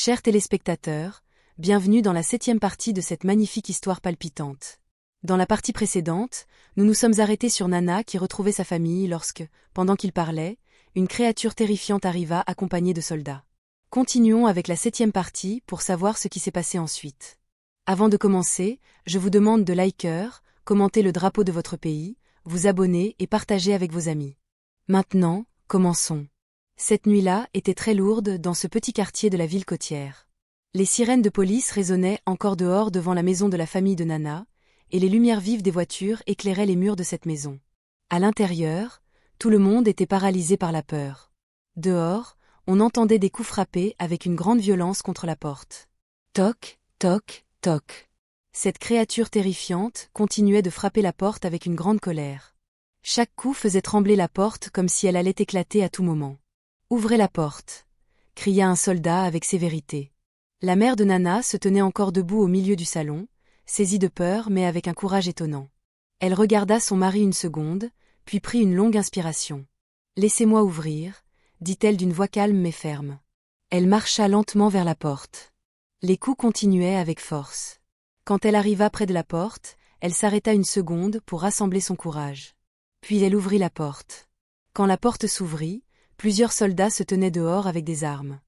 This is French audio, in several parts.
Chers téléspectateurs, bienvenue dans la 7e partie de cette magnifique histoire palpitante. Dans la partie précédente, nous nous sommes arrêtés sur Nana qui retrouvait sa famille lorsque, pendant qu'il parlait, une créature terrifiante arriva accompagnée de soldats. Continuons avec la 7e partie pour savoir ce qui s'est passé ensuite. Avant de commencer, je vous demande de liker, commenter le drapeau de votre pays, vous abonner et partager avec vos amis. Maintenant, commençons. Cette nuit-là était très lourde dans ce petit quartier de la ville côtière. Les sirènes de police résonnaient encore dehors devant la maison de la famille de Nana, et les lumières vives des voitures éclairaient les murs de cette maison. À l'intérieur, tout le monde était paralysé par la peur. Dehors, on entendait des coups frappés avec une grande violence contre la porte. Toc, toc, toc. Cette créature terrifiante continuait de frapper la porte avec une grande colère. Chaque coup faisait trembler la porte comme si elle allait éclater à tout moment. « Ouvrez la porte !» cria un soldat avec sévérité. La mère de Nana se tenait encore debout au milieu du salon, saisie de peur mais avec un courage étonnant. Elle regarda son mari une seconde, puis prit une longue inspiration. « Laissez-moi ouvrir », dit-elle d'une voix calme mais ferme. Elle marcha lentement vers la porte. Les coups continuaient avec force. Quand elle arriva près de la porte, elle s'arrêta une seconde pour rassembler son courage. Puis elle ouvrit la porte. Quand la porte s'ouvrit, plusieurs soldats se tenaient dehors avec des armes.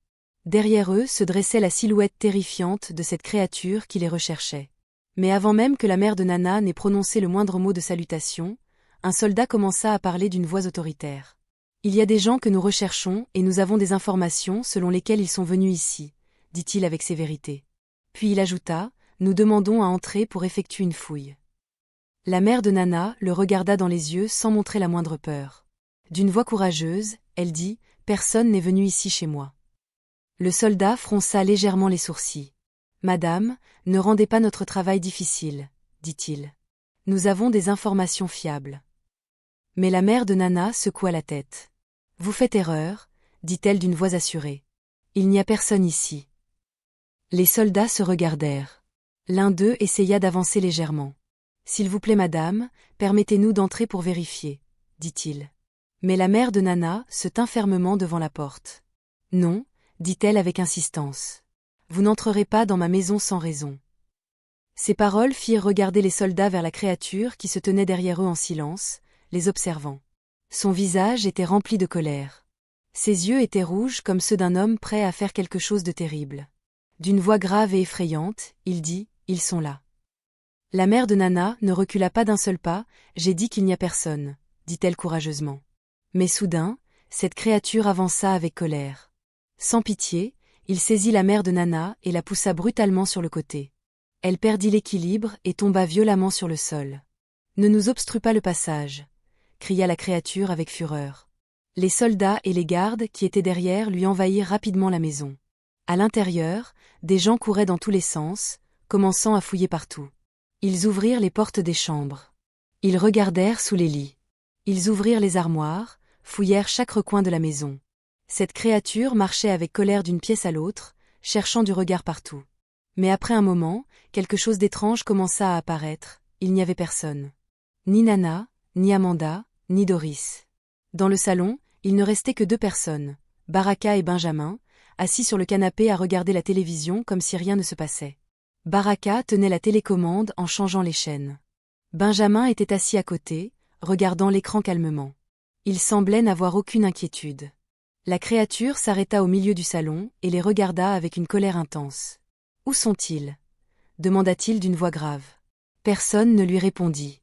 Derrière eux se dressait la silhouette terrifiante de cette créature qui les recherchait. Mais avant même que la mère de Nana n'ait prononcé le moindre mot de salutation, un soldat commença à parler d'une voix autoritaire. « Il y a des gens que nous recherchons et nous avons des informations selon lesquelles ils sont venus ici, » dit-il avec sévérité. Puis il ajouta, « Nous demandons à entrer pour effectuer une fouille. » La mère de Nana le regarda dans les yeux sans montrer la moindre peur. D'une voix courageuse, elle dit « Personne n'est venu ici chez moi. » Le soldat fronça légèrement les sourcils. « Madame, ne rendez pas notre travail difficile, » dit-il. « Nous avons des informations fiables. » Mais la mère de Nana secoua la tête. « Vous faites erreur, » dit-elle d'une voix assurée. « Il n'y a personne ici. » Les soldats se regardèrent. L'un d'eux essaya d'avancer légèrement. « S'il vous plaît madame, permettez-nous d'entrer pour vérifier, » dit-il. Mais la mère de Nana se tint fermement devant la porte. « Non, » dit-elle avec insistance. « Vous n'entrerez pas dans ma maison sans raison. » Ces paroles firent regarder les soldats vers la créature qui se tenait derrière eux en silence, les observant. Son visage était rempli de colère. Ses yeux étaient rouges comme ceux d'un homme prêt à faire quelque chose de terrible. D'une voix grave et effrayante, il dit « Ils sont là. » La mère de Nana ne recula pas d'un seul pas, « J'ai dit qu'il n'y a personne », dit-elle courageusement. Mais soudain, cette créature avança avec colère. Sans pitié, il saisit la mère de Nana et la poussa brutalement sur le côté. Elle perdit l'équilibre et tomba violemment sur le sol. « Ne nous obstrue pas le passage !» cria la créature avec fureur. Les soldats et les gardes qui étaient derrière lui envahirent rapidement la maison. À l'intérieur, des gens couraient dans tous les sens, commençant à fouiller partout. Ils ouvrirent les portes des chambres. Ils regardèrent sous les lits. Ils ouvrirent les armoires, fouillèrent chaque recoin de la maison. Cette créature marchait avec colère d'une pièce à l'autre, cherchant du regard partout. Mais après un moment, quelque chose d'étrange commença à apparaître, il n'y avait personne. Ni Nana, ni Amanda, ni Doris. Dans le salon, il ne restait que 2 personnes, Baraka et Benjamin, assis sur le canapé à regarder la télévision comme si rien ne se passait. Baraka tenait la télécommande en changeant les chaînes. Benjamin était assis à côté, regardant l'écran calmement. Il semblait n'avoir aucune inquiétude. La créature s'arrêta au milieu du salon et les regarda avec une colère intense. « Où sont-ils » demanda-t-il d'une voix grave. Personne ne lui répondit.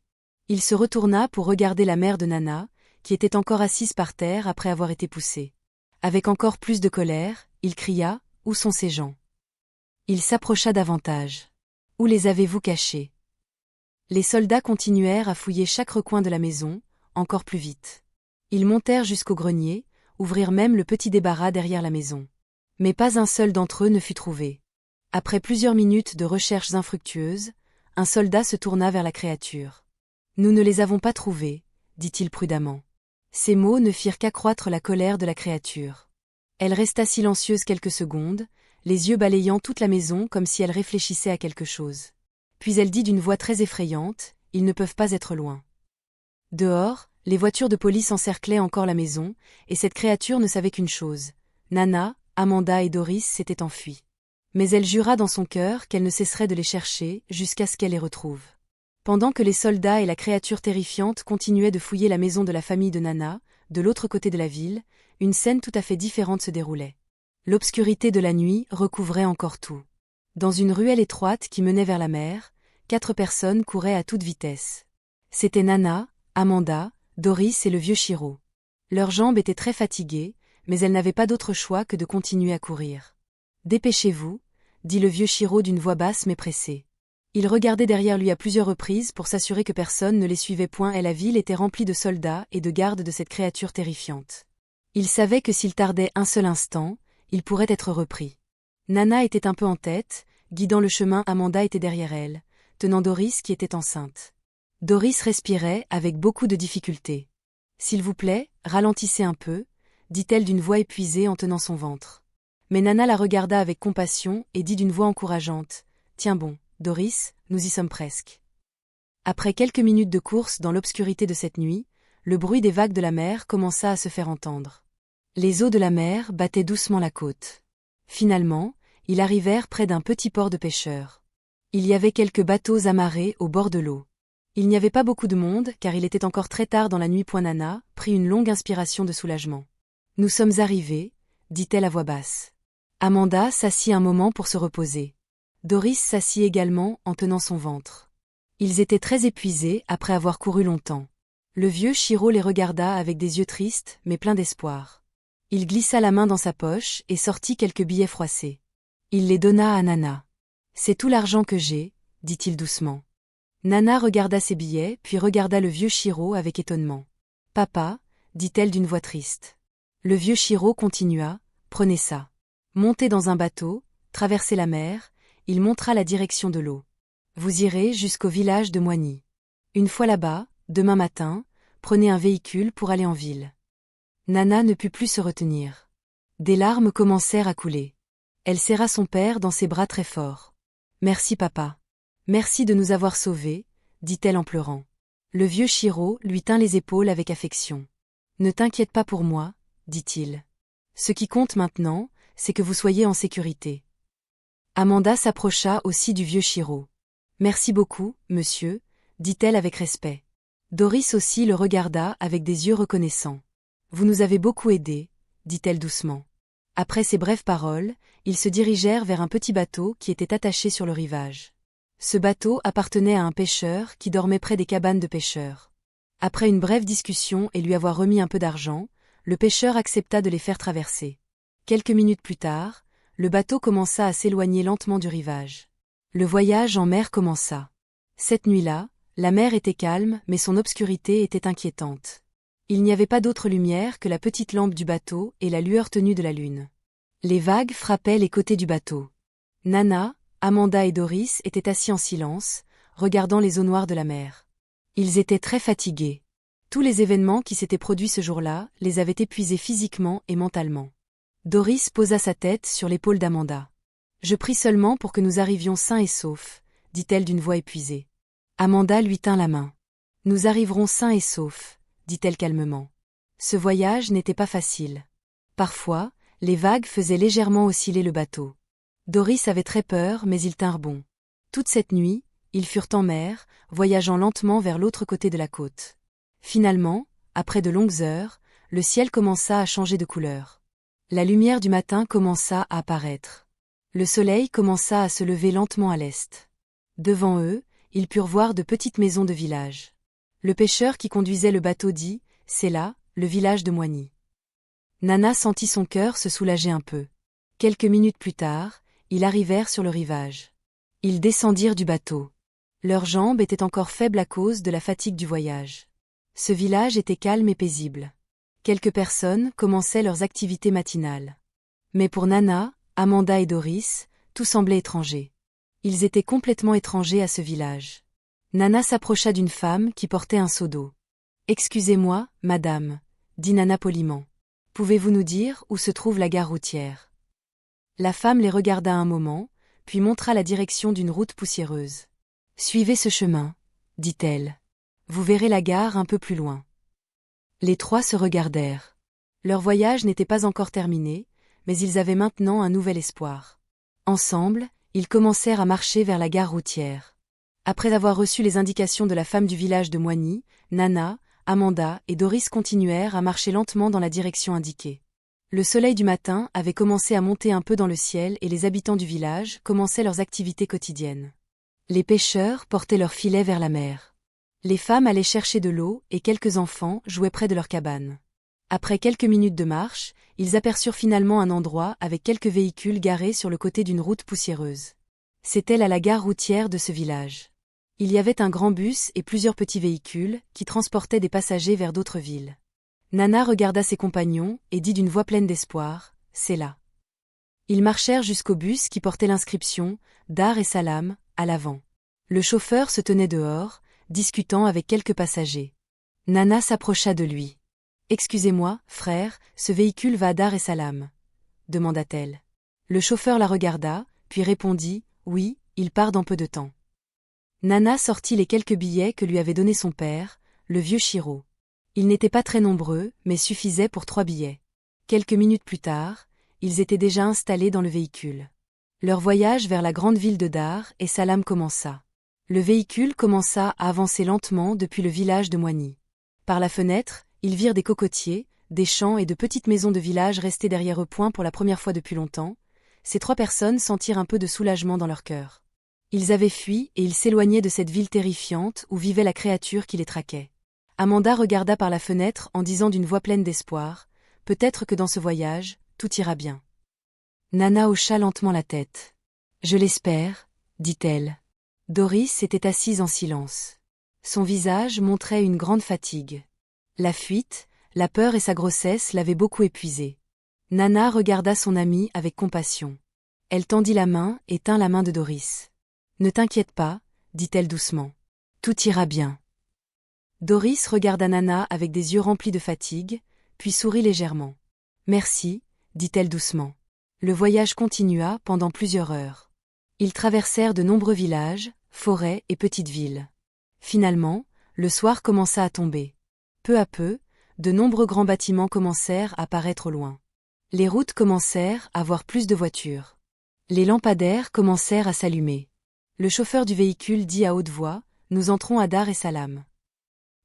Il se retourna pour regarder la mère de Nana, qui était encore assise par terre après avoir été poussée. Avec encore plus de colère, il cria « Où sont ces gens ?» Il s'approcha davantage. « Où les avez-vous cachés ?» Les soldats continuèrent à fouiller chaque recoin de la maison, encore plus vite. Ils montèrent jusqu'au grenier, ouvrirent même le petit débarras derrière la maison. Mais pas un seul d'entre eux ne fut trouvé. Après plusieurs minutes de recherches infructueuses, un soldat se tourna vers la créature. « Nous ne les avons pas trouvés, » dit-il prudemment. Ces mots ne firent qu'accroître la colère de la créature. Elle resta silencieuse quelques secondes, les yeux balayant toute la maison comme si elle réfléchissait à quelque chose. Puis elle dit d'une voix très effrayante, « Ils ne peuvent pas être loin. » Dehors, les voitures de police encerclaient encore la maison, et cette créature ne savait qu'une chose. Nana, Amanda et Doris s'étaient enfuis. Mais elle jura dans son cœur qu'elle ne cesserait de les chercher jusqu'à ce qu'elle les retrouve. Pendant que les soldats et la créature terrifiante continuaient de fouiller la maison de la famille de Nana, de l'autre côté de la ville, une scène tout à fait différente se déroulait. L'obscurité de la nuit recouvrait encore tout. Dans une ruelle étroite qui menait vers la mer, 4 personnes couraient à toute vitesse. C'étaient Nana, Amanda, Doris et le vieux Chiro. Leurs jambes étaient très fatiguées, mais elles n'avaient pas d'autre choix que de continuer à courir. « Dépêchez-vous » dit le vieux Chiro d'une voix basse mais pressée. Il regardait derrière lui à plusieurs reprises pour s'assurer que personne ne les suivait point et la ville était remplie de soldats et de gardes de cette créature terrifiante. Il savait que s'il tardait un seul instant, il pourrait être repris. Nana était un peu en tête, guidant le chemin. Amanda était derrière elle, tenant Doris qui était enceinte. Doris respirait avec beaucoup de difficulté. « S'il vous plaît, ralentissez un peu » dit-elle d'une voix épuisée en tenant son ventre. Mais Nana la regarda avec compassion et dit d'une voix encourageante « Tiens bon, Doris, nous y sommes presque. » Après quelques minutes de course dans l'obscurité de cette nuit, le bruit des vagues de la mer commença à se faire entendre. Les eaux de la mer battaient doucement la côte. Finalement, ils arrivèrent près d'un petit port de pêcheurs. Il y avait quelques bateaux amarrés au bord de l'eau. Il n'y avait pas beaucoup de monde car il était encore très tard dans la nuit. Nana prit une longue inspiration de soulagement. « Nous sommes arrivés » dit-elle à voix basse. Amanda s'assit un moment pour se reposer. Doris s'assit également en tenant son ventre. Ils étaient très épuisés après avoir couru longtemps. Le vieux Chiro les regarda avec des yeux tristes mais pleins d'espoir. Il glissa la main dans sa poche et sortit quelques billets froissés. Il les donna à Nana. « C'est tout l'argent que j'ai » dit-il doucement. Nana regarda ses billets puis regarda le vieux Chiro avec étonnement. « Papa » dit-elle d'une voix triste. Le vieux Chiro continua « Prenez ça. Montez dans un bateau, traversez la mer, il montra la direction de l'eau. Vous irez jusqu'au village de Moigny. Une fois là-bas, demain matin, prenez un véhicule pour aller en ville. » Nana ne put plus se retenir. Des larmes commencèrent à couler. Elle serra son père dans ses bras très fort. « Merci papa. Merci de nous avoir sauvés, » dit-elle en pleurant. Le vieux Chiro lui tint les épaules avec affection. « Ne t'inquiète pas pour moi, » dit-il. « Ce qui compte maintenant, c'est que vous soyez en sécurité. » Amanda s'approcha aussi du vieux Chiro. « Merci beaucoup, monsieur, » dit-elle avec respect. Doris aussi le regarda avec des yeux reconnaissants. « Vous nous avez beaucoup aidés, » dit-elle doucement. Après ces brèves paroles, ils se dirigèrent vers un petit bateau qui était attaché sur le rivage. Ce bateau appartenait à un pêcheur qui dormait près des cabanes de pêcheurs. Après une brève discussion et lui avoir remis un peu d'argent, le pêcheur accepta de les faire traverser. Quelques minutes plus tard, le bateau commença à s'éloigner lentement du rivage. Le voyage en mer commença. Cette nuit-là, la mer était calme mais son obscurité était inquiétante. Il n'y avait pas d'autre lumière que la petite lampe du bateau et la lueur tenue de la lune. Les vagues frappaient les côtés du bateau. Nana, Amanda et Doris étaient assis en silence, regardant les eaux noires de la mer. Ils étaient très fatigués. Tous les événements qui s'étaient produits ce jour-là les avaient épuisés physiquement et mentalement. Doris posa sa tête sur l'épaule d'Amanda. « Je prie seulement pour que nous arrivions sains et saufs, » dit-elle d'une voix épuisée. Amanda lui tint la main. « Nous arriverons sains et saufs, » dit-elle calmement. Ce voyage n'était pas facile. Parfois, les vagues faisaient légèrement osciller le bateau. Doris avait très peur mais ils tinrent bon. Toute cette nuit, ils furent en mer, voyageant lentement vers l'autre côté de la côte. Finalement, après de longues heures, le ciel commença à changer de couleur. La lumière du matin commença à apparaître. Le soleil commença à se lever lentement à l'est. Devant eux, ils purent voir de petites maisons de village. Le pêcheur qui conduisait le bateau dit « C'est là, le village de Moigny. » Nana sentit son cœur se soulager un peu. Quelques minutes plus tard, ils arrivèrent sur le rivage. Ils descendirent du bateau. Leurs jambes étaient encore faibles à cause de la fatigue du voyage. Ce village était calme et paisible. Quelques personnes commençaient leurs activités matinales. Mais pour Nana, Amanda et Doris, tout semblait étranger. Ils étaient complètement étrangers à ce village. Nana s'approcha d'une femme qui portait un seau d'eau. « Excusez-moi, madame, » dit Nana poliment. « Pouvez-vous nous dire où se trouve la gare routière ?» La femme les regarda un moment, puis montra la direction d'une route poussiéreuse. « Suivez ce chemin, » dit-elle. « Vous verrez la gare un peu plus loin. » Les trois se regardèrent. Leur voyage n'était pas encore terminé, mais ils avaient maintenant un nouvel espoir. Ensemble, ils commencèrent à marcher vers la gare routière. Après avoir reçu les indications de la femme du village de Moigny, Nana, Amanda et Doris continuèrent à marcher lentement dans la direction indiquée. Le soleil du matin avait commencé à monter un peu dans le ciel et les habitants du village commençaient leurs activités quotidiennes. Les pêcheurs portaient leurs filets vers la mer. Les femmes allaient chercher de l'eau et quelques enfants jouaient près de leur cabane. Après quelques minutes de marche, ils aperçurent finalement un endroit avec quelques véhicules garés sur le côté d'une route poussiéreuse. C'était là la gare routière de ce village. Il y avait un grand bus et plusieurs petits véhicules qui transportaient des passagers vers d'autres villes. Nana regarda ses compagnons et dit d'une voix pleine d'espoir, « C'est là. » Ils marchèrent jusqu'au bus qui portait l'inscription « Dar es Salaam » à l'avant. Le chauffeur se tenait dehors, discutant avec quelques passagers. Nana s'approcha de lui. « Excusez-moi, frère, ce véhicule va à Dar es Salaam ?» demanda-t-elle. Le chauffeur la regarda, puis répondit « Oui, il part dans peu de temps. » Nana sortit les quelques billets que lui avait donnés son père, le vieux Chiro. Ils n'étaient pas très nombreux, mais suffisaient pour 3 billets. Quelques minutes plus tard, ils étaient déjà installés dans le véhicule. Leur voyage vers la grande ville de Dar es Salaam commença. Le véhicule commença à avancer lentement depuis le village de Moigny. Par la fenêtre, ils virent des cocotiers, des champs et de petites maisons de village restées derrière eux pour la première fois depuis longtemps. Ces 3 personnes sentirent un peu de soulagement dans leur cœur. Ils avaient fui et ils s'éloignaient de cette ville terrifiante où vivait la créature qui les traquait. Amanda regarda par la fenêtre en disant d'une voix pleine d'espoir, « Peut-être que dans ce voyage, tout ira bien. » Nana hocha lentement la tête. « Je l'espère, » dit-elle. Doris était assise en silence. Son visage montrait une grande fatigue. La fuite, la peur et sa grossesse l'avaient beaucoup épuisée. Nana regarda son amie avec compassion. Elle tendit la main et tint la main de Doris. « Ne t'inquiète pas, » dit-elle doucement. « Tout ira bien. » Doris regarda Nana avec des yeux remplis de fatigue, puis sourit légèrement. « Merci, » dit-elle doucement. Le voyage continua pendant plusieurs heures. Ils traversèrent de nombreux villages, forêts et petites villes. Finalement, le soir commença à tomber. Peu à peu, de nombreux grands bâtiments commencèrent à apparaître au loin. Les routes commencèrent à voir plus de voitures. Les lampadaires commencèrent à s'allumer. Le chauffeur du véhicule dit à haute voix, « Nous entrons à Dar es Salaam. »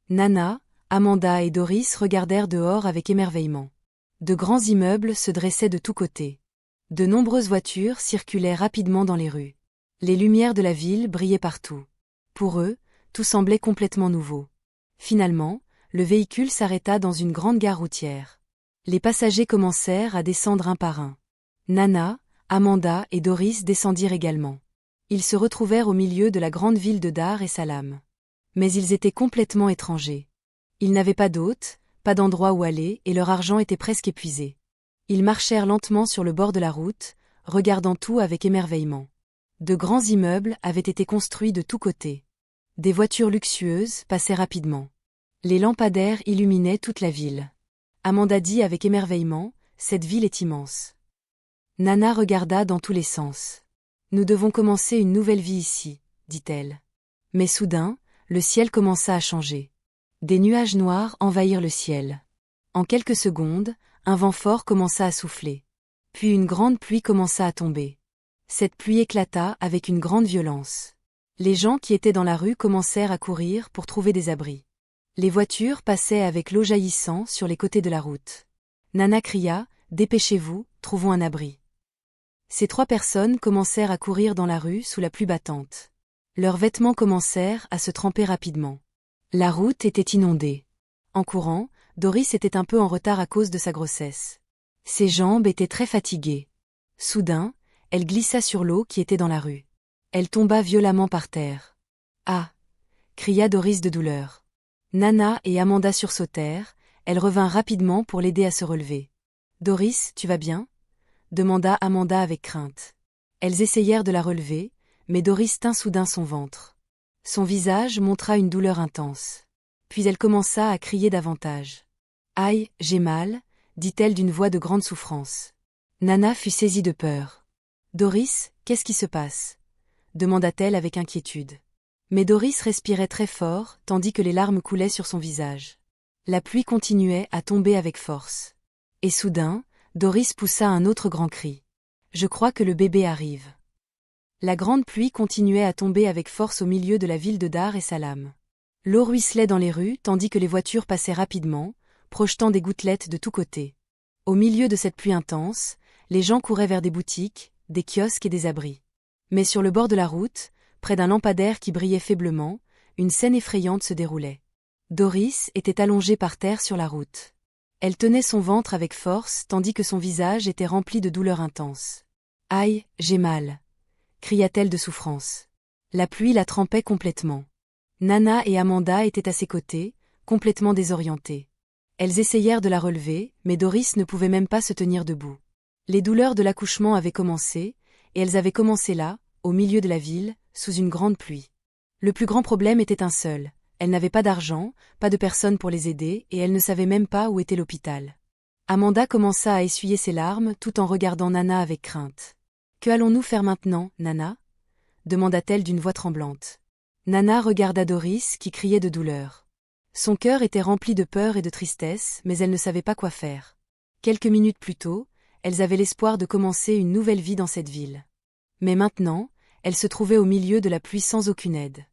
Nana, Amanda et Doris regardèrent dehors avec émerveillement. De grands immeubles se dressaient de tous côtés. De nombreuses voitures circulaient rapidement dans les rues. Les lumières de la ville brillaient partout. Pour eux, tout semblait complètement nouveau. Finalement, le véhicule s'arrêta dans une grande gare routière. Les passagers commencèrent à descendre un par un. Nana, Amanda et Doris descendirent également. Ils se retrouvèrent au milieu de la grande ville de Dar es Salaam. Mais ils étaient complètement étrangers. Ils n'avaient pas d'hôtes, pas d'endroit où aller et leur argent était presque épuisé. Ils marchèrent lentement sur le bord de la route, regardant tout avec émerveillement. De grands immeubles avaient été construits de tous côtés. Des voitures luxueuses passaient rapidement. Les lampadaires illuminaient toute la ville. Amanda dit avec émerveillement, « Cette ville est immense. » Nana regarda dans tous les sens. « Nous devons commencer une nouvelle vie ici, » dit-elle. Mais soudain, le ciel commença à changer. Des nuages noirs envahirent le ciel. En quelques secondes, un vent fort commença à souffler. Puis une grande pluie commença à tomber. Cette pluie éclata avec une grande violence. Les gens qui étaient dans la rue commencèrent à courir pour trouver des abris. Les voitures passaient avec l'eau jaillissant sur les côtés de la route. Nana cria, « Dépêchez-vous, trouvons un abri. » Ces 3 personnes commencèrent à courir dans la rue sous la pluie battante. Leurs vêtements commencèrent à se tremper rapidement. La route était inondée. En courant, Doris était un peu en retard à cause de sa grossesse. Ses jambes étaient très fatiguées. Soudain, elle glissa sur l'eau qui était dans la rue. Elle tomba violemment par terre. « Ah !» cria Doris de douleur. Nana et Amanda sursautèrent, elle revint rapidement pour l'aider à se relever. « Doris, tu vas bien ?» demanda Amanda avec crainte. Elles essayèrent de la relever, mais Doris tint soudain son ventre. Son visage montra une douleur intense. Puis elle commença à crier davantage. « Aïe, j'ai mal !» dit-elle d'une voix de grande souffrance. Nana fut saisie de peur. « Doris, qu'est-ce qui se passe ?» demanda-t-elle avec inquiétude. Mais Doris respirait très fort, tandis que les larmes coulaient sur son visage. La pluie continuait à tomber avec force. Et soudain, Doris poussa un autre grand cri. Je crois que le bébé arrive. La grande pluie continuait à tomber avec force au milieu de la ville de Dar es Salaam. L'eau ruisselait dans les rues tandis que les voitures passaient rapidement, projetant des gouttelettes de tous côtés. Au milieu de cette pluie intense, les gens couraient vers des boutiques, des kiosques et des abris. Mais sur le bord de la route, près d'un lampadaire qui brillait faiblement, une scène effrayante se déroulait. Doris était allongée par terre sur la route. Elle tenait son ventre avec force tandis que son visage était rempli de douleurs intenses. « Aïe, j'ai mal !» cria-t-elle de souffrance. La pluie la trempait complètement. Nana et Amanda étaient à ses côtés, complètement désorientées. Elles essayèrent de la relever, mais Doris ne pouvait même pas se tenir debout. Les douleurs de l'accouchement avaient commencé, et elles avaient commencé là, au milieu de la ville, sous une grande pluie. Le plus grand problème était un seul. Elles n'avaient pas d'argent, pas de personne pour les aider, et elles ne savaient même pas où était l'hôpital. Amanda commença à essuyer ses larmes tout en regardant Nana avec crainte. « Que allons-nous faire maintenant, Nana » demanda-t-elle d'une voix tremblante. Nana regarda Doris qui criait de douleur. Son cœur était rempli de peur et de tristesse, mais elle ne savait pas quoi faire. Quelques minutes plus tôt, elles avaient l'espoir de commencer une nouvelle vie dans cette ville. Mais maintenant, elles se trouvaient au milieu de la pluie sans aucune aide.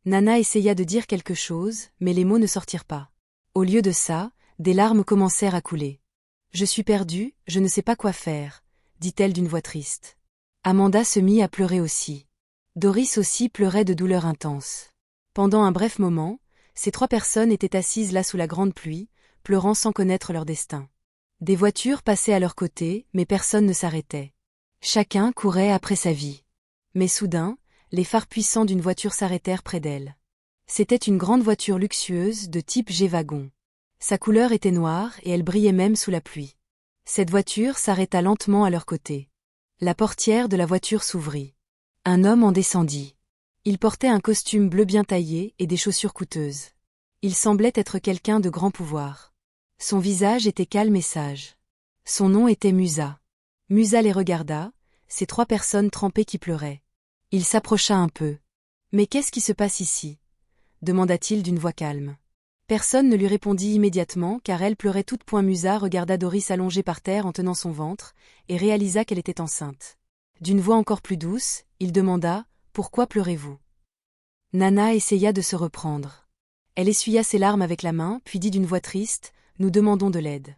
Nana essaya de dire quelque chose, mais les mots ne sortirent pas. Au lieu de ça, des larmes commencèrent à couler. « Je suis perdue, je ne sais pas quoi faire », dit-elle d'une voix triste. Amanda se mit à pleurer aussi. Doris aussi pleurait de douleur intense. Pendant un bref moment, ces trois personnes étaient assises là sous la grande pluie, pleurant sans connaître leur destin. Des voitures passaient à leur côté, mais personne ne s'arrêtait. Chacun courait après sa vie. Mais soudain, les phares puissants d'une voiture s'arrêtèrent près d'elles. C'était une grande voiture luxueuse de type G-Wagon. Sa couleur était noire et elle brillait même sous la pluie. Cette voiture s'arrêta lentement à leur côté. La portière de la voiture s'ouvrit. Un homme en descendit. Il portait un costume bleu bien taillé et des chaussures coûteuses. Il semblait être quelqu'un de grand pouvoir. Son visage était calme et sage. Son nom était Musa. Musa les regarda, ces trois personnes trempées qui pleuraient. Il s'approcha un peu. « Mais qu'est-ce qui se passe ici » demanda-t-il d'une voix calme. Personne ne lui répondit immédiatement car elle pleurait toute. Musa regarda Doris allongée par terre en tenant son ventre, et réalisa qu'elle était enceinte. D'une voix encore plus douce, il demanda « Pourquoi pleurez-vous » Nana essaya de se reprendre. Elle essuya ses larmes avec la main, puis dit d'une voix triste « Nous demandons de l'aide. »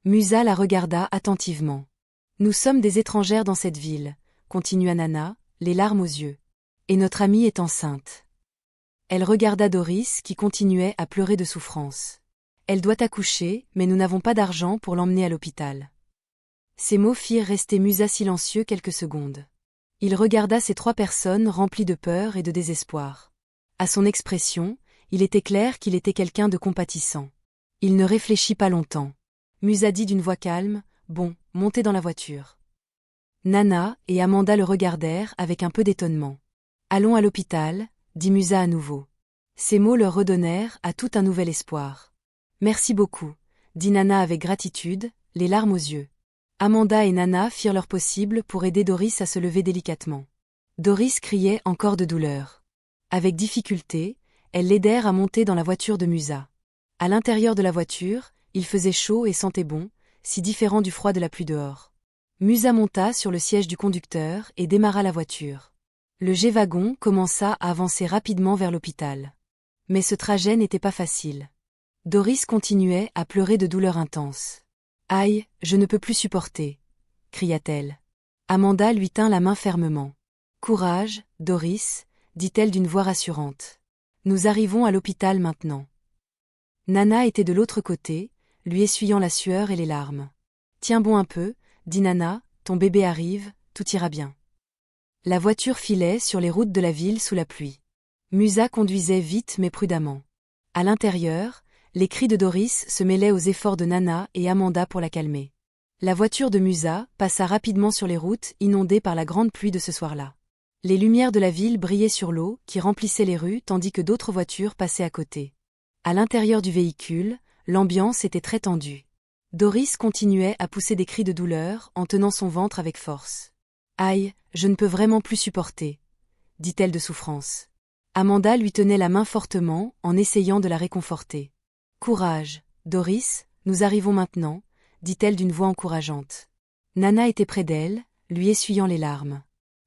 Musa la regarda attentivement. « Nous sommes des étrangères dans cette ville » continua Nana, les larmes aux yeux. « Et notre amie est enceinte. » Elle regarda Doris qui continuait à pleurer de souffrance. « Elle doit accoucher, mais nous n'avons pas d'argent pour l'emmener à l'hôpital. » Ces mots firent rester Musa silencieux quelques secondes. Il regarda ces trois personnes remplies de peur et de désespoir. À son expression, il était clair qu'il était quelqu'un de compatissant. Il ne réfléchit pas longtemps. Musa dit d'une voix calme « Bon, montez dans la voiture. » Nana et Amanda le regardèrent avec un peu d'étonnement. « Allons à l'hôpital » dit Musa à nouveau. Ces mots leur redonnèrent à tout un nouvel espoir. « Merci beaucoup » dit Nana avec gratitude, les larmes aux yeux. Amanda et Nana firent leur possible pour aider Doris à se lever délicatement. Doris criait encore de douleur. Avec difficulté, elles l'aidèrent à monter dans la voiture de Musa. À l'intérieur de la voiture, il faisait chaud et sentait bon, si différent du froid de la pluie dehors. Musa monta sur le siège du conducteur et démarra la voiture. Le G-Wagon commença à avancer rapidement vers l'hôpital. Mais ce trajet n'était pas facile. Doris continuait à pleurer de douleur intense. « Aïe, je ne peux plus supporter » cria-t-elle. Amanda lui tint la main fermement. « Courage, Doris » dit-elle d'une voix rassurante. « Nous arrivons à l'hôpital maintenant. » Nana était de l'autre côté, lui essuyant la sueur et les larmes. « Tiens bon un peu » dit Nana, « ton bébé arrive, tout ira bien. » La voiture filait sur les routes de la ville sous la pluie. Musa conduisait vite mais prudemment. À l'intérieur, les cris de Doris se mêlaient aux efforts de Nana et Amanda pour la calmer. La voiture de Musa passa rapidement sur les routes inondées par la grande pluie de ce soir-là. Les lumières de la ville brillaient sur l'eau qui remplissait les rues tandis que d'autres voitures passaient à côté. À l'intérieur du véhicule, l'ambiance était très tendue. Doris continuait à pousser des cris de douleur en tenant son ventre avec force. « Aïe, je ne peux vraiment plus supporter » dit-elle de souffrance. Amanda lui tenait la main fortement en essayant de la réconforter. « Courage, Doris, nous arrivons maintenant » dit-elle d'une voix encourageante. Nana était près d'elle, lui essuyant les larmes.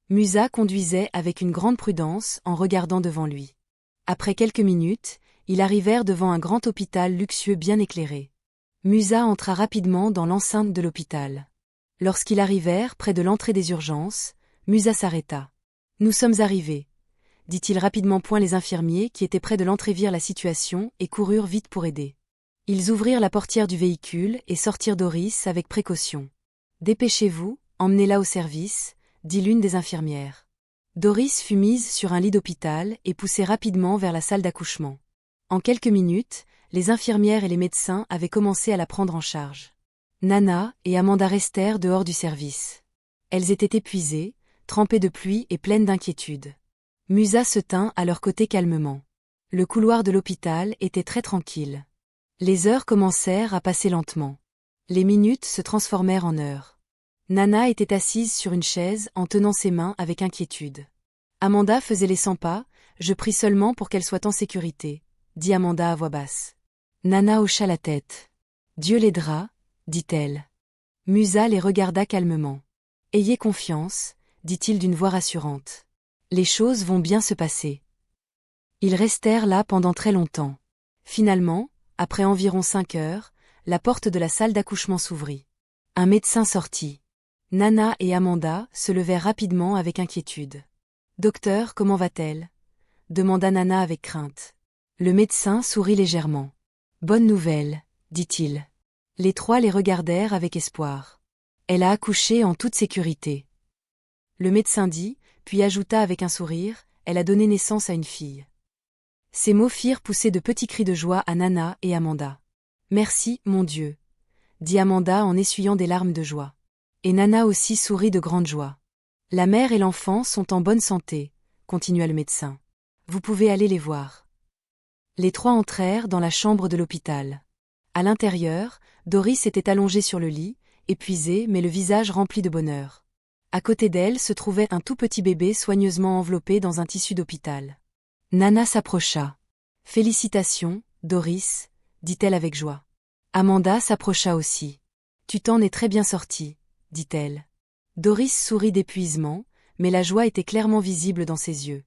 Musa conduisait avec une grande prudence en regardant devant lui. Après quelques minutes, ils arrivèrent devant un grand hôpital luxueux bien éclairé. Musa entra rapidement dans l'enceinte de l'hôpital. Lorsqu'ils arrivèrent près de l'entrée des urgences, Musa s'arrêta. « Nous sommes arrivés », dit-il rapidement. Les infirmiers qui étaient près de l'entrée virent la situation et coururent vite pour aider. Ils ouvrirent la portière du véhicule et sortirent Doris avec précaution. « Dépêchez-vous, emmenez-la au service », dit l'une des infirmières. Doris fut mise sur un lit d'hôpital et poussée rapidement vers la salle d'accouchement. En quelques minutes, les infirmières et les médecins avaient commencé à la prendre en charge. Nana et Amanda restèrent dehors du service. Elles étaient épuisées, trempées de pluie et pleines d'inquiétude. Musa se tint à leur côté calmement. Le couloir de l'hôpital était très tranquille. Les heures commencèrent à passer lentement. Les minutes se transformèrent en heures. Nana était assise sur une chaise en tenant ses mains avec inquiétude. Amanda faisait les 100 pas, « Je prie seulement pour qu'elle soit en sécurité », dit Amanda à voix basse. Nana hocha la tête. « Dieu l'aidera », dit-elle. Musa les regarda calmement. « Ayez confiance », dit-il d'une voix rassurante. « Les choses vont bien se passer. » Ils restèrent là pendant très longtemps. Finalement, après environ 5 heures, la porte de la salle d'accouchement s'ouvrit. Un médecin sortit. Nana et Amanda se levèrent rapidement avec inquiétude. « Docteur, comment va-t-elle » demanda Nana avec crainte. Le médecin sourit légèrement. « Bonne nouvelle », dit-il. Les trois les regardèrent avec espoir. « Elle a accouché en toute sécurité. » Le médecin dit, puis ajouta avec un sourire, « Elle a donné naissance à une fille. » Ces mots firent pousser de petits cris de joie à Nana et Amanda. « Merci, mon Dieu », dit Amanda en essuyant des larmes de joie. Et Nana aussi sourit de grande joie. « La mère et l'enfant sont en bonne santé », continua le médecin. « Vous pouvez aller les voir. » Les trois entrèrent dans la chambre de l'hôpital. À l'intérieur, Doris était allongée sur le lit, épuisée mais le visage rempli de bonheur. À côté d'elle se trouvait un tout petit bébé soigneusement enveloppé dans un tissu d'hôpital. Nana s'approcha. « Félicitations, Doris », dit-elle avec joie. Amanda s'approcha aussi. « Tu t'en es très bien sortie », dit-elle. Doris sourit d'épuisement, mais la joie était clairement visible dans ses yeux.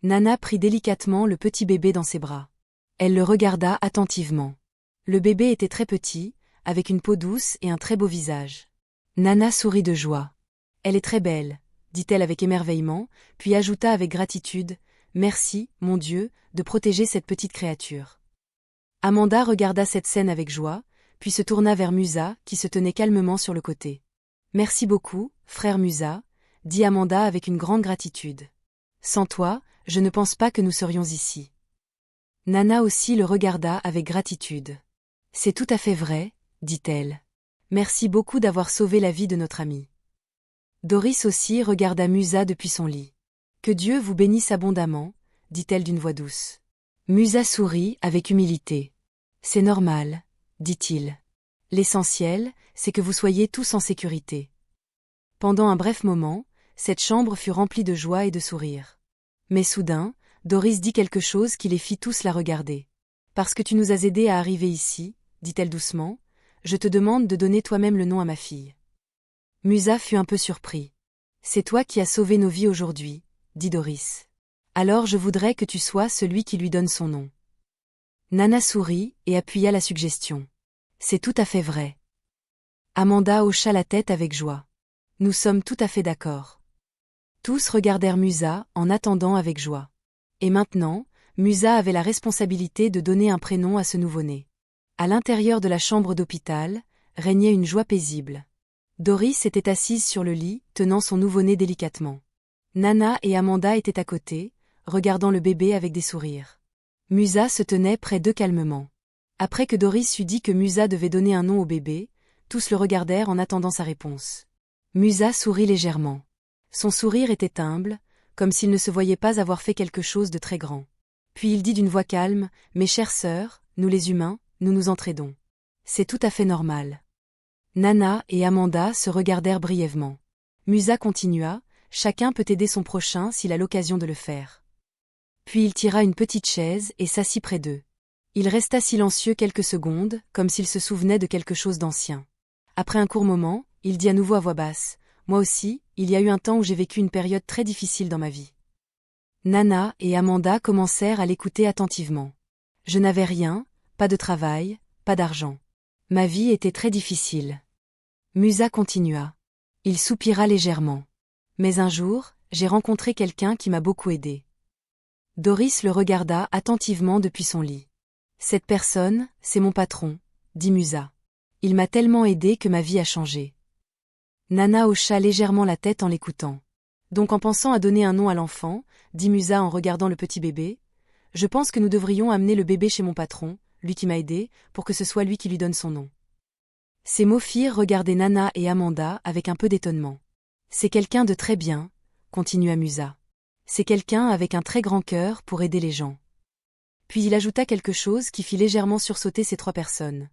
Nana prit délicatement le petit bébé dans ses bras. Elle le regarda attentivement. Le bébé était très petit, avec une peau douce et un très beau visage. Nana sourit de joie. « Elle est très belle », dit-elle avec émerveillement, puis ajouta avec gratitude, « Merci, mon Dieu, de protéger cette petite créature. » Amanda regarda cette scène avec joie, puis se tourna vers Musa, qui se tenait calmement sur le côté. « Merci beaucoup, frère Musa », dit Amanda avec une grande gratitude. « Sans toi, je ne pense pas que nous serions ici. » Nana aussi le regarda avec gratitude. « C'est tout à fait vrai », dit-elle. « Merci beaucoup d'avoir sauvé la vie de notre ami. » Doris aussi regarda Musa depuis son lit. « Que Dieu vous bénisse abondamment », dit-elle d'une voix douce. Musa sourit avec humilité. « C'est normal », dit-il. « L'essentiel, c'est que vous soyez tous en sécurité. » Pendant un bref moment, cette chambre fut remplie de joie et de sourires. Mais soudain, Doris dit quelque chose qui les fit tous la regarder. « Parce que tu nous as aidés à arriver ici, » dit-elle doucement, « je te demande de donner toi-même le nom à ma fille. » Musa fut un peu surpris. « C'est toi qui as sauvé nos vies aujourd'hui, » dit Doris. « Alors je voudrais que tu sois celui qui lui donne son nom. » Nana sourit et appuya la suggestion. « C'est tout à fait vrai. » Amanda hocha la tête avec joie. « Nous sommes tout à fait d'accord. » Tous regardèrent Musa en attendant avec joie. Et maintenant, Musa avait la responsabilité de donner un prénom à ce nouveau-né. À l'intérieur de la chambre d'hôpital, régnait une joie paisible. Doris était assise sur le lit, tenant son nouveau-né délicatement. Nana et Amanda étaient à côté, regardant le bébé avec des sourires. Musa se tenait près d'eux calmement. Après que Doris eut dit que Musa devait donner un nom au bébé, tous le regardèrent en attendant sa réponse. Musa sourit légèrement. Son sourire était humble, comme s'il ne se voyait pas avoir fait quelque chose de très grand. Puis il dit d'une voix calme, « Mes chères sœurs, nous les humains, nous nous entraidons. C'est tout à fait normal. » Nana et Amanda se regardèrent brièvement. Musa continua, « Chacun peut aider son prochain s'il a l'occasion de le faire. » Puis il tira une petite chaise et s'assit près d'eux. Il resta silencieux quelques secondes, comme s'il se souvenait de quelque chose d'ancien. Après un court moment, il dit à nouveau à voix basse, « moi aussi, il y a eu un temps où j'ai vécu une période très difficile dans ma vie. Nana et Amanda commencèrent à l'écouter attentivement. Je n'avais rien, pas de travail, pas d'argent. Ma vie était très difficile. Musa continua. Il soupira légèrement. Mais un jour, j'ai rencontré quelqu'un qui m'a beaucoup aidé. Doris le regarda attentivement depuis son lit. Cette personne, c'est mon patron, dit Musa. Il m'a tellement aidé que ma vie a changé. Nana hocha légèrement la tête en l'écoutant. Donc en pensant à donner un nom à l'enfant, dit Musa en regardant le petit bébé, je pense que nous devrions amener le bébé chez mon patron, lui qui m'a aidé, pour que ce soit lui qui lui donne son nom. Ces mots firent regarder Nana et Amanda avec un peu d'étonnement. C'est quelqu'un de très bien, continua Musa. C'est quelqu'un avec un très grand cœur pour aider les gens. Puis il ajouta quelque chose qui fit légèrement sursauter ces trois personnes.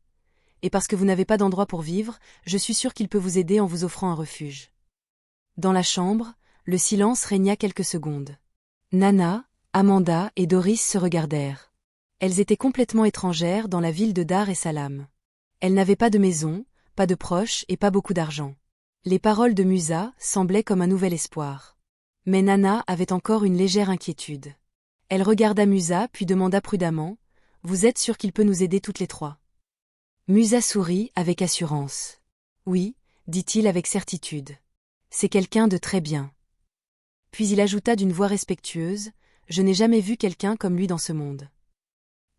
Et parce que vous n'avez pas d'endroit pour vivre, je suis sûr qu'il peut vous aider en vous offrant un refuge. Dans la chambre, le silence régna quelques secondes. Nana, Amanda et Doris se regardèrent. Elles étaient complètement étrangères dans la ville de Dar es Salaam. Elles n'avaient pas de maison, pas de proches et pas beaucoup d'argent. Les paroles de Musa semblaient comme un nouvel espoir. Mais Nana avait encore une légère inquiétude. Elle regarda Musa puis demanda prudemment, « Vous êtes sûr qu'il peut nous aider toutes les trois ?» Musa sourit avec assurance. « Oui, dit-il avec certitude. C'est quelqu'un de très bien. » Puis il ajouta d'une voix respectueuse, « Je n'ai jamais vu quelqu'un comme lui dans ce monde. »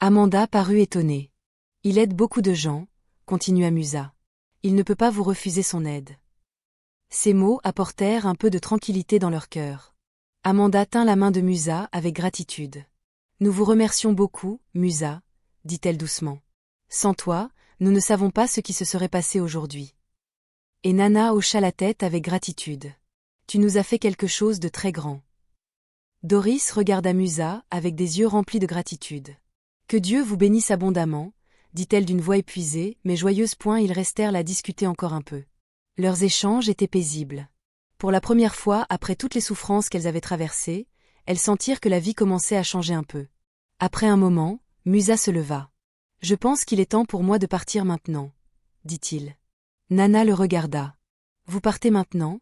Amanda parut étonnée. « Il aide beaucoup de gens, » continua Musa. « Il ne peut pas vous refuser son aide. » Ces mots apportèrent un peu de tranquillité dans leur cœur. Amanda tint la main de Musa avec gratitude. « Nous vous remercions beaucoup, Musa, » dit-elle doucement. « Sans toi, nous ne savons pas ce qui se serait passé aujourd'hui. » Et Nana hocha la tête avec gratitude. « Tu nous as fait quelque chose de très grand. » Doris regarda Musa avec des yeux remplis de gratitude. « Que Dieu vous bénisse abondamment, » dit-elle d'une voix épuisée, mais joyeuse. Ils restèrent là discuter encore un peu. Leurs échanges étaient paisibles. Pour la première fois après toutes les souffrances qu'elles avaient traversées, elles sentirent que la vie commençait à changer un peu. Après un moment, Musa se leva. « Je pense qu'il est temps pour moi de partir maintenant, » dit-il. Nana le regarda. « Vous partez maintenant »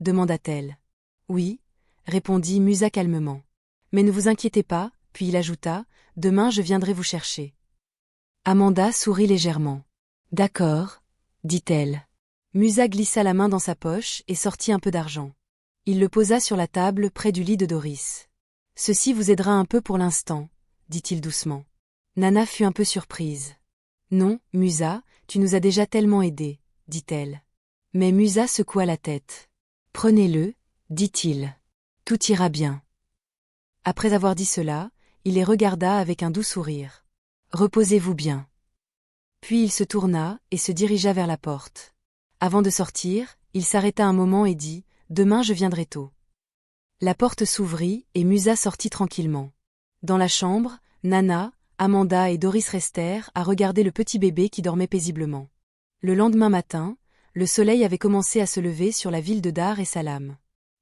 demanda-t-elle. « Oui, » répondit Musa calmement. « Mais ne vous inquiétez pas, » puis il ajouta, « Demain je viendrai vous chercher. » Amanda sourit légèrement. « D'accord, » dit-elle. Musa glissa la main dans sa poche et sortit un peu d'argent. Il le posa sur la table près du lit de Doris. « Ceci vous aidera un peu pour l'instant, » dit-il doucement. Nana fut un peu surprise. « Non, Musa, tu nous as déjà tellement aidés, » dit-elle. Mais Musa secoua la tête. « Prenez-le, » dit-il. « Tout ira bien. » Après avoir dit cela, il les regarda avec un doux sourire. « Reposez-vous bien. » Puis il se tourna et se dirigea vers la porte. Avant de sortir, il s'arrêta un moment et dit « Demain je viendrai tôt. » La porte s'ouvrit et Musa sortit tranquillement. Dans la chambre, Nana, Amanda et Doris restèrent à regarder le petit bébé qui dormait paisiblement. Le lendemain matin, le soleil avait commencé à se lever sur la ville de Dar es Salaam.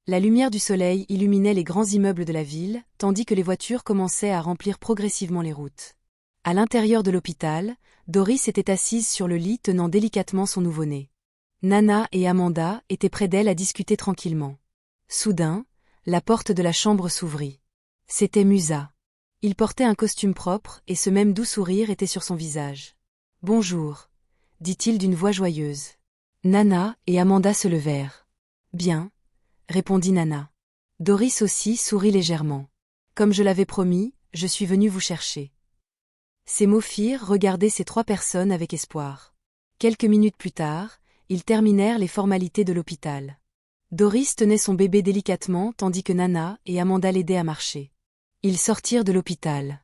La lumière du soleil illuminait les grands immeubles de la ville, tandis que les voitures commençaient à remplir progressivement les routes. À l'intérieur de l'hôpital, Doris était assise sur le lit tenant délicatement son nouveau-né. Nana et Amanda étaient près d'elle à discuter tranquillement. Soudain, la porte de la chambre s'ouvrit. C'était Musa. Il portait un costume propre et ce même doux sourire était sur son visage. « Bonjour, » dit-il d'une voix joyeuse. Nana et Amanda se levèrent. « Bien, » répondit Nana. Doris aussi sourit légèrement. « Comme je l'avais promis, je suis venue vous chercher. » Ces mots firent regarder ces trois personnes avec espoir. Quelques minutes plus tard, ils terminèrent les formalités de l'hôpital. Doris tenait son bébé délicatement tandis que Nana et Amanda l'aidaient à marcher. Ils sortirent de l'hôpital.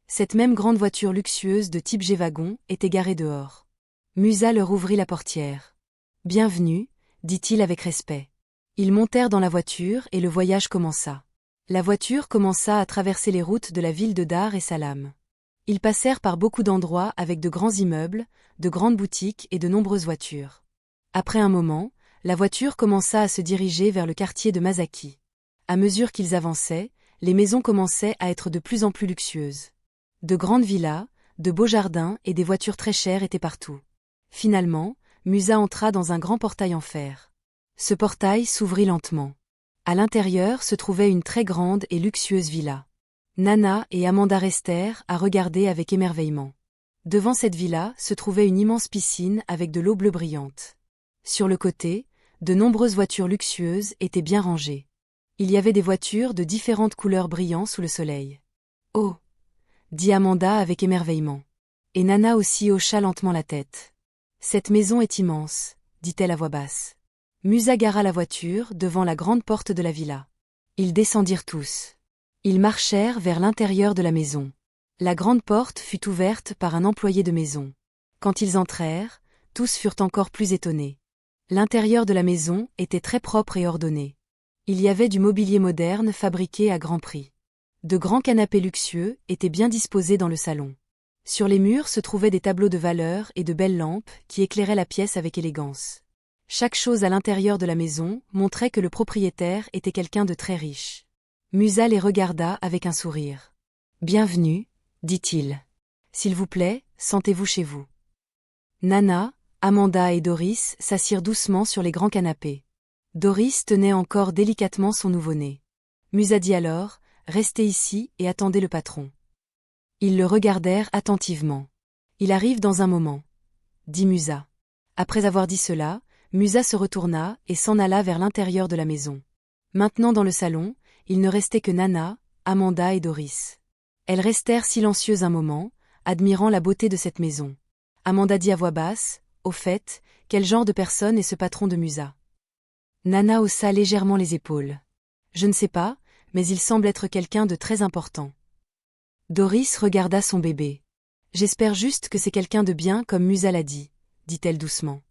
Cette même grande voiture luxueuse de type G-Wagon était garée dehors. Musa leur ouvrit la portière. « Bienvenue, » dit-il avec respect. Ils montèrent dans la voiture et le voyage commença. La voiture commença à traverser les routes de la ville de Dar es Salaam. Ils passèrent par beaucoup d'endroits avec de grands immeubles, de grandes boutiques et de nombreuses voitures. Après un moment, la voiture commença à se diriger vers le quartier de Masaki. À mesure qu'ils avançaient, les maisons commençaient à être de plus en plus luxueuses. De grandes villas, de beaux jardins et des voitures très chères étaient partout. Finalement, Musa entra dans un grand portail en fer. Ce portail s'ouvrit lentement. À l'intérieur se trouvait une très grande et luxueuse villa. Nana et Amanda restèrent à regarder avec émerveillement. Devant cette villa se trouvait une immense piscine avec de l'eau bleue brillante. Sur le côté, de nombreuses voitures luxueuses étaient bien rangées. Il y avait des voitures de différentes couleurs brillant sous le soleil. « Oh !» dit Amanda avec émerveillement. Et Nana aussi hocha lentement la tête. « Cette maison est immense », dit-elle à voix basse. Musa gara la voiture devant la grande porte de la villa. Ils descendirent tous. Ils marchèrent vers l'intérieur de la maison. La grande porte fut ouverte par un employé de maison. Quand ils entrèrent, tous furent encore plus étonnés. L'intérieur de la maison était très propre et ordonné. Il y avait du mobilier moderne fabriqué à grand prix. De grands canapés luxueux étaient bien disposés dans le salon. Sur les murs se trouvaient des tableaux de valeur et de belles lampes qui éclairaient la pièce avec élégance. Chaque chose à l'intérieur de la maison montrait que le propriétaire était quelqu'un de très riche. Musa les regarda avec un sourire. « Bienvenue, » dit-il. « S'il vous plaît, sentez-vous chez vous. » Nana, Amanda et Doris s'assirent doucement sur les grands canapés. Doris tenait encore délicatement son nouveau-né. Musa dit alors, « Restez ici et attendez le patron. » Ils le regardèrent attentivement. « Il arrive dans un moment, » dit Musa. Après avoir dit cela, Musa se retourna et s'en alla vers l'intérieur de la maison. Maintenant dans le salon, il ne restait que Nana, Amanda et Doris. Elles restèrent silencieuses un moment, admirant la beauté de cette maison. Amanda dit à voix basse, « Au fait, quel genre de personne est ce patron de Musa ?» Nana haussa légèrement les épaules. « Je ne sais pas, mais il semble être quelqu'un de très important. » Doris regarda son bébé. « J'espère juste que c'est quelqu'un de bien comme Musa l'a dit, » dit-elle doucement.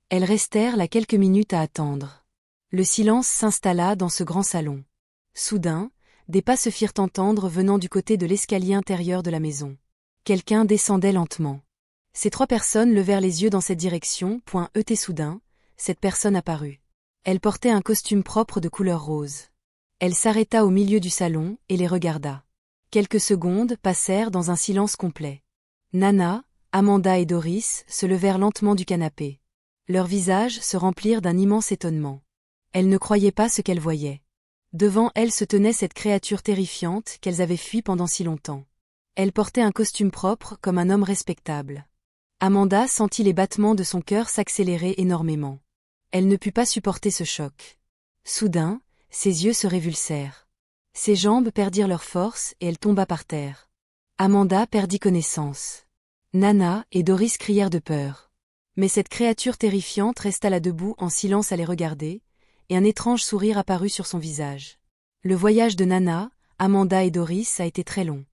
Elles restèrent là quelques minutes à attendre. Le silence s'installa dans ce grand salon. Soudain, des pas se firent entendre venant du côté de l'escalier intérieur de la maison. Quelqu'un descendait lentement. Ces trois personnes levèrent les yeux dans cette direction, soudain, cette personne apparut. Elle portait un costume propre de couleur rose. Elle s'arrêta au milieu du salon et les regarda. Quelques secondes passèrent dans un silence complet. Nana, Amanda et Doris se levèrent lentement du canapé. Leurs visages se remplirent d'un immense étonnement. Elles ne croyaient pas ce qu'elles voyaient. Devant elles se tenait cette créature terrifiante qu'elles avaient fui pendant si longtemps. Elle portait un costume propre comme un homme respectable. Amanda sentit les battements de son cœur s'accélérer énormément. Elle ne put pas supporter ce choc. Soudain, ses yeux se révulsèrent. Ses jambes perdirent leur force et elle tomba par terre. Amanda perdit connaissance. Nana et Doris crièrent de peur. Mais cette créature terrifiante resta là debout en silence à les regarder, et un étrange sourire apparut sur son visage. Le voyage de Nana, Amanda et Doris a été très long.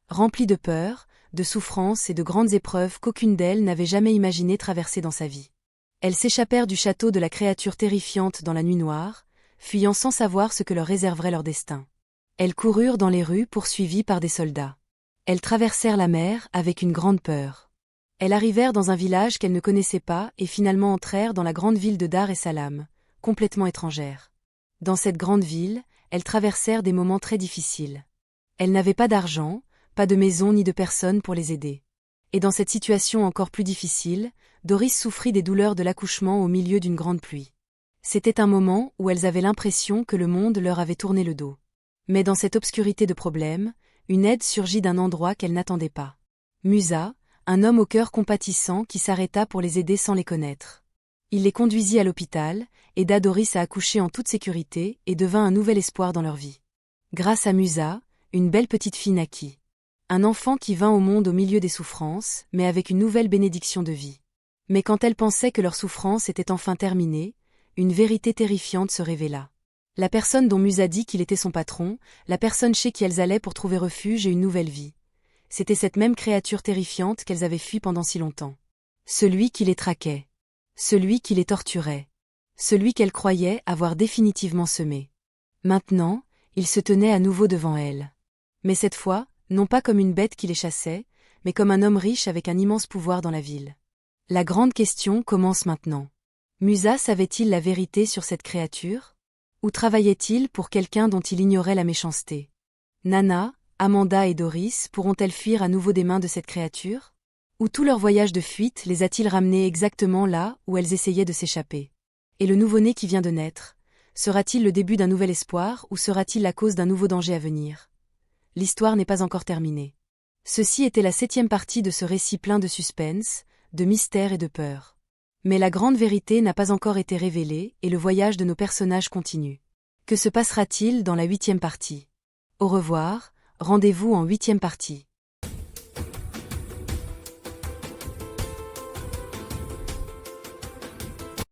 Rempli de peur, de souffrances et de grandes épreuves qu'aucune d'elles n'avait jamais imaginé traverser dans sa vie. Elles s'échappèrent du château de la créature terrifiante dans la nuit noire, fuyant sans savoir ce que leur réserverait leur destin. Elles coururent dans les rues poursuivies par des soldats. Elles traversèrent la mer avec une grande peur. Elles arrivèrent dans un village qu'elles ne connaissaient pas et finalement entrèrent dans la grande ville de Dar es Salaam, complètement étrangère. Dans cette grande ville, elles traversèrent des moments très difficiles. Elles n'avaient pas d'argent, pas de maison ni de personne pour les aider. Et dans cette situation encore plus difficile, Doris souffrit des douleurs de l'accouchement au milieu d'une grande pluie. C'était un moment où elles avaient l'impression que le monde leur avait tourné le dos. Mais dans cette obscurité de problèmes, une aide surgit d'un endroit qu'elles n'attendaient pas. Musa, un homme au cœur compatissant qui s'arrêta pour les aider sans les connaître. Il les conduisit à l'hôpital, aida Doris à accoucher en toute sécurité et devint un nouvel espoir dans leur vie. Grâce à Musa, une belle petite fille naquit. Un enfant qui vint au monde au milieu des souffrances, mais avec une nouvelle bénédiction de vie. Mais quand elles pensaient que leur souffrance était enfin terminée, une vérité terrifiante se révéla. La personne dont Musa dit qu'il était son patron, la personne chez qui elles allaient pour trouver refuge et une nouvelle vie. C'était cette même créature terrifiante qu'elles avaient fui pendant si longtemps. Celui qui les traquait. Celui qui les torturait. Celui qu'elles croyaient avoir définitivement semé. Maintenant, il se tenait à nouveau devant elles. Mais cette fois, non pas comme une bête qui les chassait, mais comme un homme riche avec un immense pouvoir dans la ville. La grande question commence maintenant. Musa savait-il la vérité sur cette créature? Ou travaillait-il pour quelqu'un dont il ignorait la méchanceté? Nana, Amanda et Doris pourront-elles fuir à nouveau des mains de cette créature? Ou tout leur voyage de fuite les a-t-il ramenées exactement là où elles essayaient de s'échapper? Et le nouveau-né qui vient de naître, sera-t-il le début d'un nouvel espoir ou sera-t-il la cause d'un nouveau danger à venir? L'histoire n'est pas encore terminée. Ceci était la 7e partie de ce récit plein de suspense, de mystère et de peur. Mais la grande vérité n'a pas encore été révélée et le voyage de nos personnages continue. Que se passera-t-il dans la 8e partie? Au revoir, rendez-vous en 8e partie.